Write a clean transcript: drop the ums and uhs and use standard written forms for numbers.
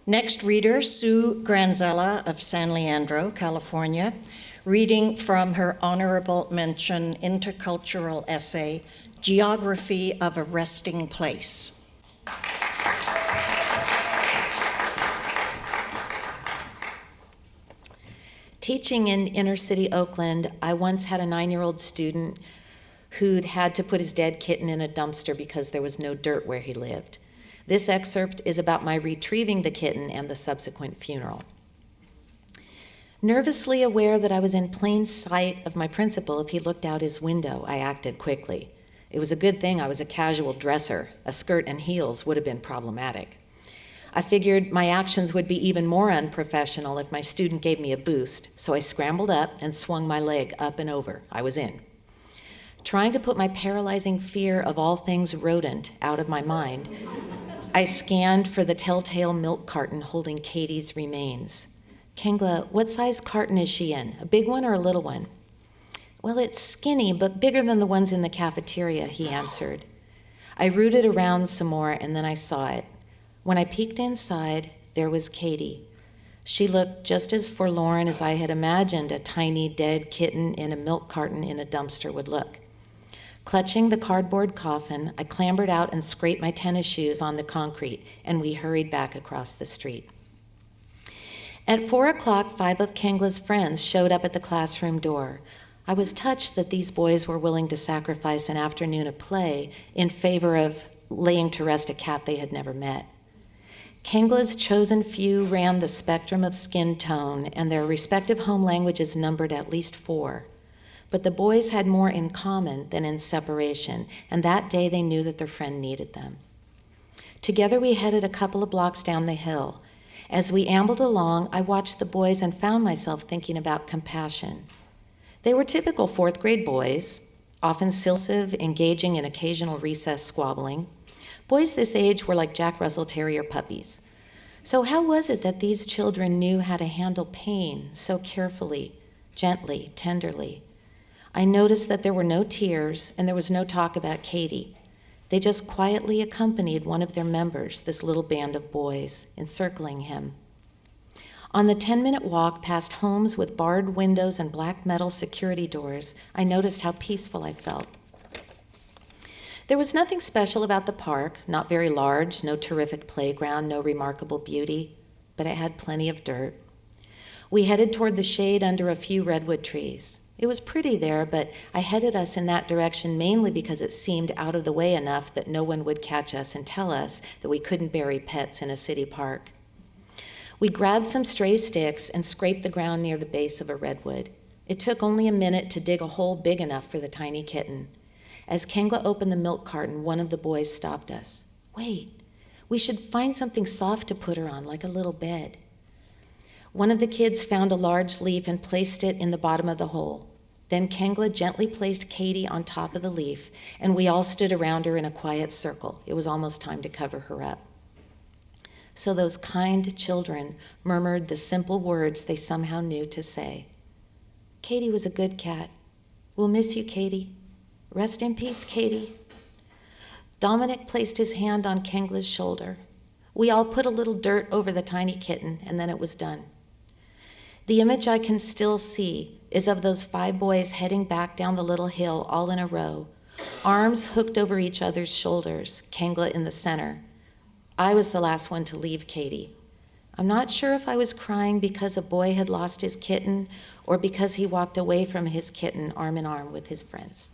Next reader, Sue Granzella of San Leandro, California, reading from her honorable mention intercultural essay, Geography of a Resting Place. Teaching in inner city Oakland, I once had a 9-year-old student who'd had to put his dead kitten in a dumpster because there was no dirt where he lived. This excerpt is about my retrieving the kitten and the subsequent funeral. Nervously aware that I was in plain sight of my principal if he looked out his window, I acted quickly. It was a good thing I was a casual dresser. A skirt and heels would have been problematic. I figured my actions would be even more unprofessional if my student gave me a boost, so I scrambled up and swung my leg up and over. I was in. Trying to put my paralyzing fear of all things rodent out of my mind, I scanned for the telltale milk carton holding Katie's remains. Kengla, what size carton is she in? A big one or a little one? Well, it's skinny, but bigger than the ones in the cafeteria, he answered. I rooted around some more, and then I saw it. When I peeked inside, there was Katie. She looked just as forlorn as I had imagined a tiny dead kitten in a milk carton in a dumpster would look. Clutching the cardboard coffin, I clambered out and scraped my tennis shoes on the concrete, and we hurried back across the street. At 4 o'clock, 5 of Kengla's friends showed up at the classroom door. I was touched that these boys were willing to sacrifice an afternoon of play in favor of laying to rest a cat they had never met. Kengla's chosen few ran the spectrum of skin tone, and their respective home languages numbered at least 4. But the boys had more in common than in separation, and that day they knew that their friend needed them. Together we headed a couple of blocks down the hill. As we ambled along, I watched the boys and found myself thinking about compassion. They were typical 4th grade boys, often silsive, engaging in occasional recess squabbling. Boys this age were like Jack Russell Terrier puppies. So how was it that these children knew how to handle pain so carefully, gently, tenderly? I noticed that there were no tears and there was no talk about Katie. They just quietly accompanied one of their members, this little band of boys, encircling him. On the 10-minute walk past homes with barred windows and black metal security doors, I noticed how peaceful I felt. There was nothing special about the park, not very large, no terrific playground, no remarkable beauty, but it had plenty of dirt. We headed toward the shade under a few redwood trees. It was pretty there, but I headed us in that direction mainly because it seemed out of the way enough that no one would catch us and tell us that we couldn't bury pets in a city park. We grabbed some stray sticks and scraped the ground near the base of a redwood. It took only a minute to dig a hole big enough for the tiny kitten. As Kengla opened the milk carton, one of the boys stopped us. Wait, we should find something soft to put her on, like a little bed. One of the kids found a large leaf and placed it in the bottom of the hole. Then Kengla gently placed Katie on top of the leaf, and we all stood around her in a quiet circle. It was almost time to cover her up. So those kind children murmured the simple words they somehow knew to say. Katie was a good cat. We'll miss you, Katie. Rest in peace, Katie. Dominic placed his hand on Kengla's shoulder. We all put a little dirt over the tiny kitten, and then it was done. The image I can still see is of those 5 boys heading back down the little hill all in a row, arms hooked over each other's shoulders, Kengla in the center. I was the last one to leave Katie. I'm not sure if I was crying because a boy had lost his kitten or because he walked away from his kitten arm in arm with his friends.